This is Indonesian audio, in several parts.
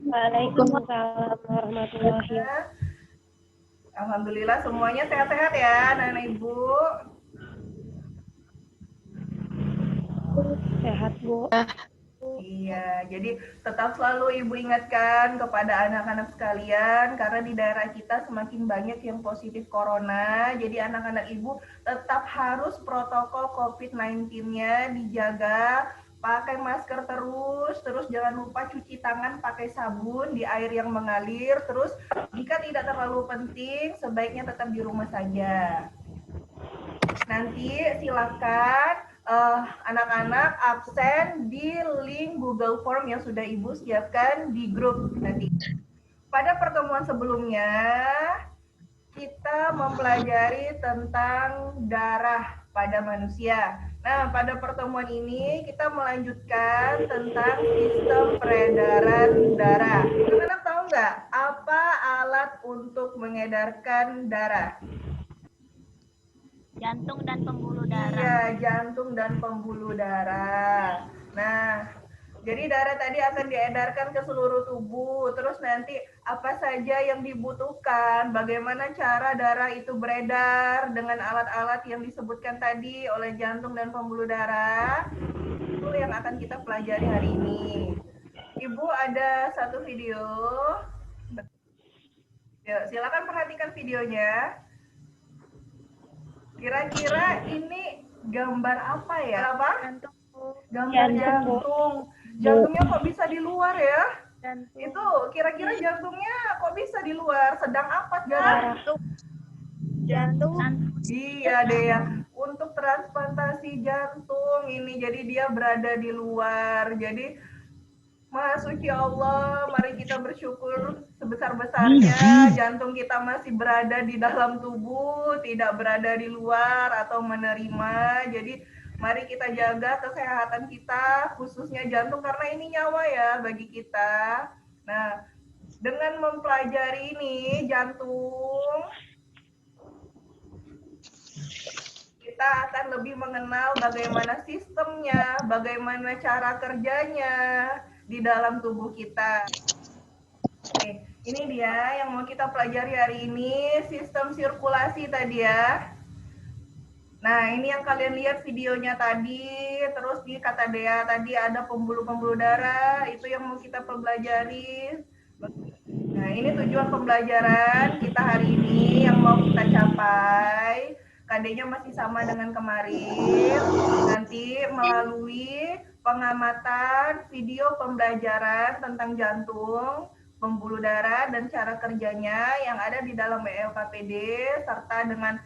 Waalaikumsalam warahmatullahi wabarakatuh. Alhamdulillah semuanya sehat-sehat ya, anak-anak ibu. Sehat, Bu. Iya, jadi tetap selalu ibu ingatkan kepada anak-anak sekalian, karena di daerah kita semakin banyak yang positif corona. Jadi anak-anak ibu tetap harus protokol COVID-19-nya dijaga, pakai masker terus jangan lupa cuci tangan pakai sabun di air yang mengalir. Terus jika tidak terlalu penting, sebaiknya tetap di rumah saja. Nanti silakan anak-anak absen di link Google Form yang sudah Ibu siapkan di grup nanti. Pada pertemuan sebelumnya, kita mempelajari tentang darah pada manusia. Nah, pada pertemuan ini kita melanjutkan tentang sistem peredaran darah. Anak-anak tahu nggak apa alat untuk mengedarkan darah? Jantung dan pembuluh darah. Iya, jantung dan pembuluh darah. Nah, jadi darah tadi akan diedarkan ke seluruh tubuh. Terus nanti apa saja yang dibutuhkan, bagaimana cara darah itu beredar dengan alat-alat yang disebutkan tadi oleh jantung dan pembuluh darah. Itu yang akan kita pelajari hari ini. Ibu ada satu video. Yuk, silakan perhatikan videonya. Kira-kira ini gambar apa ya? Apa? Gambar jantung. Jantungnya kok bisa di luar ya? Itu kira-kira jantungnya kok bisa di luar? Sedang apa sekarang? Jantung. Iya deh ya. Untuk transplantasi jantung ini, jadi dia berada di luar. Jadi Maha suci Allah, mari kita bersyukur sebesar-besarnya jantung kita masih berada di dalam tubuh, tidak berada di luar atau menerima. Jadi mari kita jaga kesehatan kita, khususnya jantung, karena ini nyawa ya bagi kita. Nah, dengan mempelajari ini jantung, kita akan lebih mengenal bagaimana sistemnya, bagaimana cara kerjanya di dalam tubuh kita. Oke, ini dia yang mau kita pelajari hari ini, sistem sirkulasi tadi ya. Nah, ini yang kalian lihat videonya tadi, terus di kata Dea tadi ada pembuluh-pembuluh darah, itu yang mau kita pelajari. Nah, ini tujuan pembelajaran kita hari ini yang mau kita capai. KD-nya masih sama dengan kemarin. Nanti melalui pengamatan video pembelajaran tentang jantung, pembuluh darah, dan cara kerjanya yang ada di dalam WLKPD, serta dengan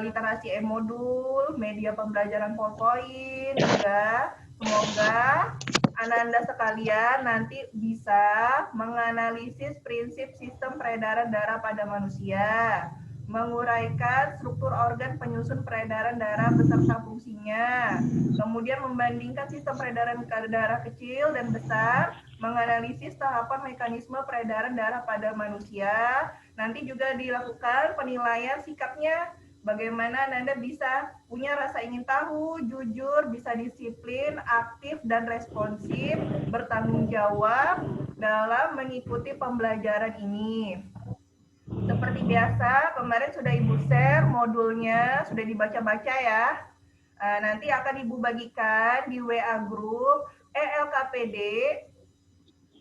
literasi e-modul, media pembelajaran PowerPoint juga. Semoga Anda sekalian nanti bisa menganalisis prinsip sistem peredaran darah pada manusia, menguraikan struktur organ penyusun peredaran darah beserta fungsinya, kemudian membandingkan sistem peredaran darah kecil dan besar, menganalisis tahapan mekanisme peredaran darah pada manusia. Nanti juga dilakukan penilaian sikapnya, bagaimana Anda bisa punya rasa ingin tahu, jujur, bisa disiplin, aktif, dan responsif, bertanggung jawab dalam mengikuti pembelajaran ini. Seperti biasa, kemarin sudah Ibu share modulnya, sudah dibaca-baca ya. Nanti akan Ibu bagikan di WA Group ELKPD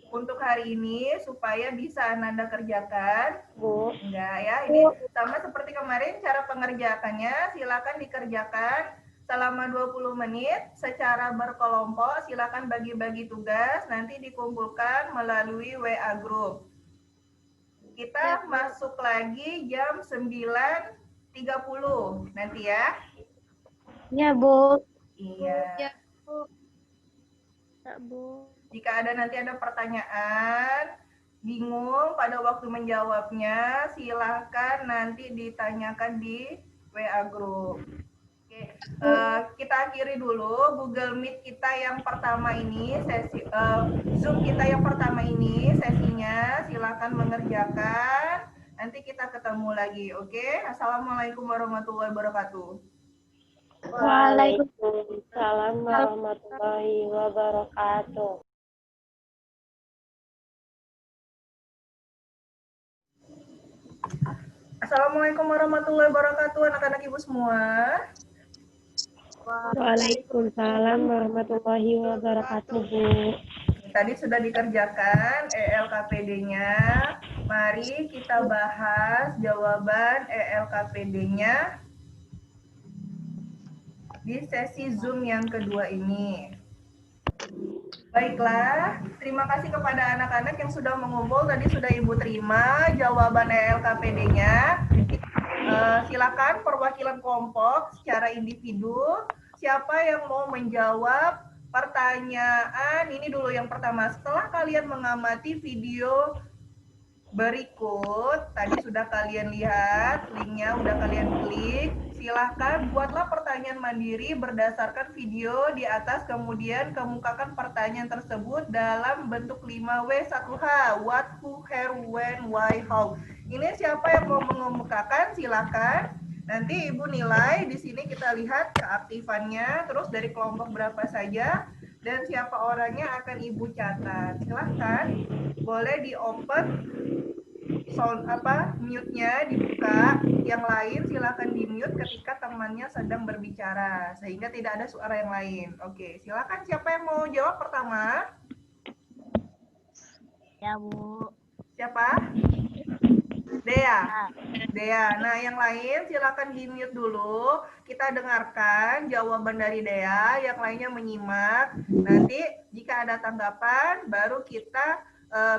untuk hari ini supaya bisa Ananda kerjakan. Bu. Enggak ya, ini sama seperti kemarin cara pengerjakannya, silakan dikerjakan selama 20 menit secara berkelompok, silakan bagi-bagi tugas, nanti dikumpulkan melalui WA Group. Kita masuk lagi jam 9.30 nanti ya. Ya, Bu. Iya. Ya, Bu. Ya, Bu. Jika nanti ada pertanyaan, bingung pada waktu menjawabnya, silahkan nanti ditanyakan di WA Group. Oke, kita akhiri dulu Google Meet kita yang pertama ini, Zoom kita yang pertama ini sesinya, silahkan mengerjakan. Nanti kita ketemu lagi, oke? Assalamualaikum warahmatullahi wabarakatuh. Waalaikumsalam warahmatullahi wabarakatuh. Assalamualaikum warahmatullahi wabarakatuh, anak-anak ibu semua. Waalaikumsalam warahmatullahi wabarakatuh, Bu. Tadi sudah dikerjakan ELKPD-nya. Mari kita bahas jawaban ELKPD-nya di sesi Zoom yang kedua ini. Baiklah, terima kasih kepada anak-anak yang sudah mengumpul. Tadi sudah Ibu terima jawaban ELKPD-nya. Silakan perwakilan kelompok secara individu. Siapa yang mau menjawab pertanyaan ini dulu yang pertama. Setelah kalian mengamati video berikut, tadi sudah kalian lihat, linknya udah kalian klik, silahkan buatlah pertanyaan mandiri berdasarkan video di atas, kemudian kemukakan pertanyaan tersebut dalam bentuk 5W1H, what, who, where, when, why, how. Ini siapa yang mau mengemukakan, silahkan. Nanti Ibu nilai, di sini kita lihat keaktifannya, terus dari kelompok berapa saja, dan siapa orangnya akan Ibu catat. Silahkan, boleh di-open sound mute-nya dibuka, yang lain silakan di-mute ketika temannya sedang berbicara sehingga tidak ada suara yang lain. Oke, silakan siapa yang mau jawab pertama? Ya, Bu. Siapa? Dea. Dea. Nah, yang lain silakan di-mute dulu. Kita dengarkan jawaban dari Dea, yang lainnya menyimak. Nanti jika ada tanggapan baru kita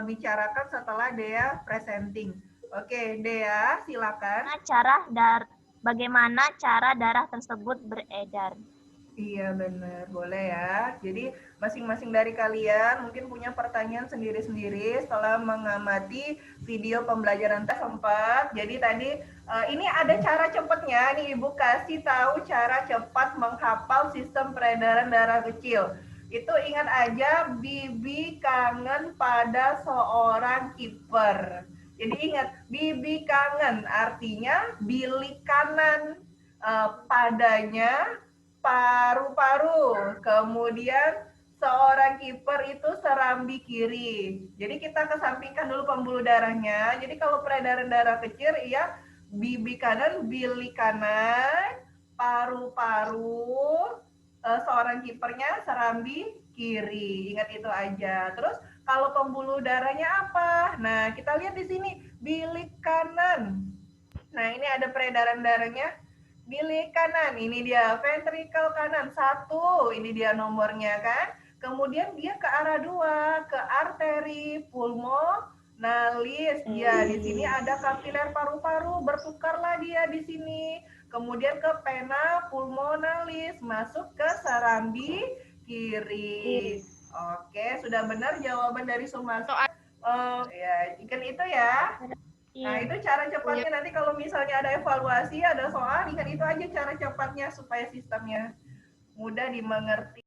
bicarakan setelah Dea presenting. Oke, Dea, silakan. Bagaimana cara darah tersebut beredar? Iya benar, boleh ya. Jadi masing-masing dari kalian mungkin punya pertanyaan sendiri-sendiri setelah mengamati video pembelajaran tes 4. Jadi tadi ini ada cara cepatnya nih, Ibu kasih tahu cara cepat menghafal sistem peredaran darah kecil. Itu ingat aja, Bibi kangen pada seorang kiper. Jadi ingat, Bibi kangen artinya bilik kanan, padanya paru-paru, kemudian seorang kiper itu serambi kiri. Jadi kita kesampingkan dulu pembuluh darahnya. Jadi kalau peredaran darah kecil, ya bibi kanan, bilik kanan, paru-paru, seorang kipernya serambi kiri. Ingat itu aja. Terus kalau pembuluh darahnya apa? Nah, kita lihat di sini bilik kanan. Nah, ini ada peredaran darahnya. Bilik kanan, ini dia ventrikel kanan 1, ini dia nomornya kan. Kemudian dia ke arah 2, ke arteri pulmonalis. Ya, di sini ada kapiler paru-paru, bertukarlah dia di sini. Kemudian ke pena pulmonalis, masuk ke serambi kiri. Oke, sudah benar jawaban dari Sumarso. Ya, ikan itu ya. Nah, itu cara cepatnya. Nanti kalau misalnya ada evaluasi, ada soal, ingat itu aja cara cepatnya supaya sistemnya mudah dimengerti.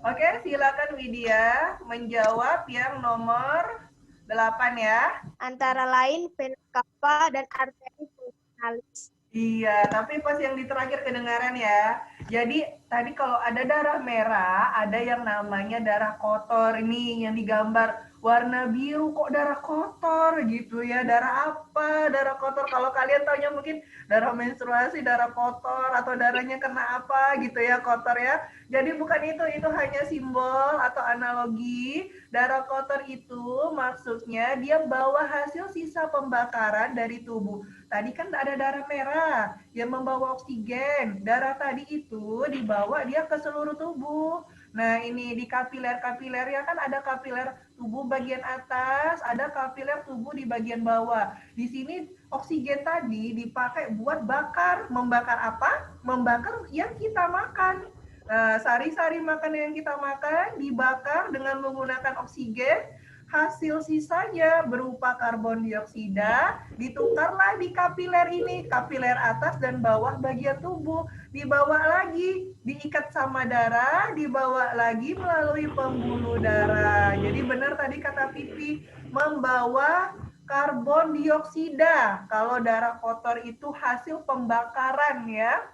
Oke, silakan Widya menjawab yang nomor 8 ya. Antara lain vena cava dan arteri pulmonalis. Iya, tapi pas yang di terakhir kedengaran ya. Jadi tadi kalau ada darah merah, ada yang namanya darah kotor. Ini yang digambar warna biru, kok darah kotor gitu ya. Darah apa? Darah kotor. Kalau kalian taunya mungkin darah menstruasi, darah kotor, atau darahnya kena apa gitu ya, kotor ya. Jadi bukan itu hanya simbol atau analogi. Darah kotor itu maksudnya dia bawa hasil sisa pembakaran dari tubuh. Tadi kan ada darah merah yang membawa oksigen. Darah tadi itu dibawa dia ke seluruh tubuh. Nah, ini di kapiler-kapiler ya kan ada kapiler tubuh bagian atas, ada kapiler tubuh di bagian bawah. Di sini oksigen tadi dipakai buat bakar. Membakar apa? Membakar yang kita makan. Nah, sari-sari makanan yang kita makan dibakar dengan menggunakan oksigen. Hasil sisanya berupa karbon dioksida ditukarlah di kapiler ini, kapiler atas dan bawah bagian tubuh, dibawa lagi, diikat sama darah, dibawa lagi melalui pembuluh darah. Jadi benar tadi kata Pipi, membawa karbon dioksida. Kalau darah kotor itu hasil pembakaran ya.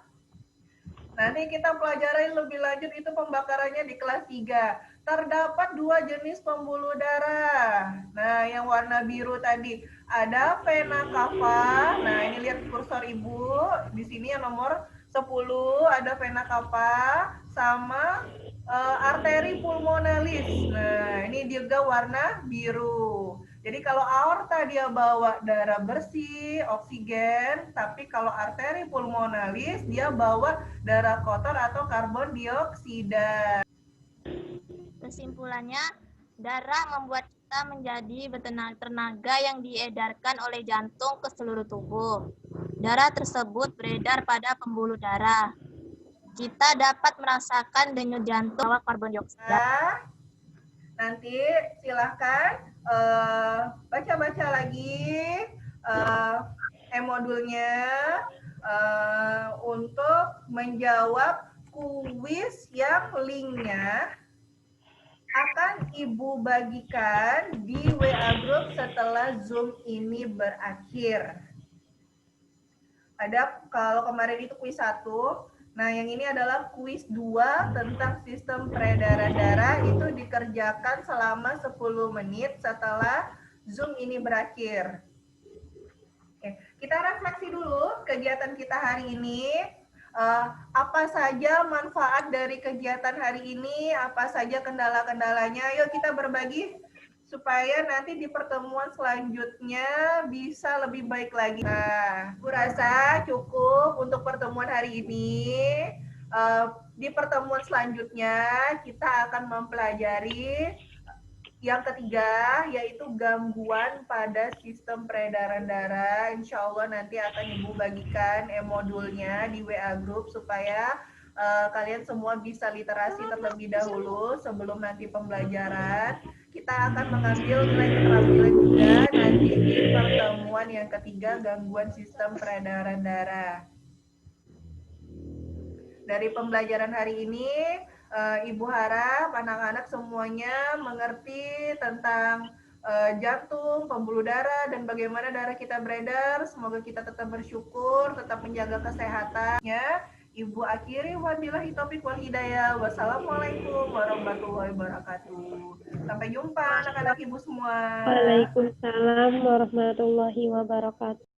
Nanti kita pelajari lebih lanjut itu pembakarannya di kelas 3. terdapat 2 jenis pembuluh darah. Nah, yang warna biru tadi ada vena cava. Nah, ini lihat kursor Ibu. Di sini yang nomor 10 ada vena cava sama arteri pulmonalis. Nah, ini juga warna biru. Jadi kalau aorta dia bawa darah bersih, oksigen, tapi kalau arteri pulmonalis dia bawa darah kotor atau karbon dioksida. Kesimpulannya, darah membuat kita menjadi tenaga yang diedarkan oleh jantung ke seluruh tubuh. Darah tersebut beredar pada pembuluh darah. Kita dapat merasakan denyut jantung bawah karbon dioksida. Nah, nanti silahkan baca-baca lagi modulnya untuk menjawab kuis yang linknya akan Ibu bagikan di WA Group setelah Zoom ini berakhir. Ada, kalau kemarin itu kuis 1, nah yang ini adalah kuis 2 tentang sistem peredaran darah, itu dikerjakan selama 10 menit setelah Zoom ini berakhir. Oke, kita refleksi dulu kegiatan kita hari ini. Apa saja manfaat dari kegiatan hari ini, apa saja kendala-kendalanya. Yuk kita berbagi supaya nanti di pertemuan selanjutnya bisa lebih baik lagi. Nah, aku rasa cukup untuk pertemuan hari ini. Di pertemuan selanjutnya kita akan mempelajari yang ketiga, yaitu gangguan pada sistem peredaran darah. Insya Allah nanti akan Ibu bagikan modulnya di WA Group supaya kalian semua bisa literasi terlebih dahulu sebelum nanti pembelajaran. Kita akan mengambil nilai keterampilan juga nanti di pertemuan yang ketiga, gangguan sistem peredaran darah. Dari pembelajaran hari ini, Ibu harap anak-anak semuanya mengerti tentang jantung, pembuluh darah, dan bagaimana darah kita beredar. Semoga kita tetap bersyukur, tetap menjaga kesehatannya. Ibu akhiri, wabillahi taufiq wal hidayah. Wassalamualaikum warahmatullahi wabarakatuh. Sampai jumpa anak-anak Ibu semua. Waalaikumsalam warahmatullahi wabarakatuh.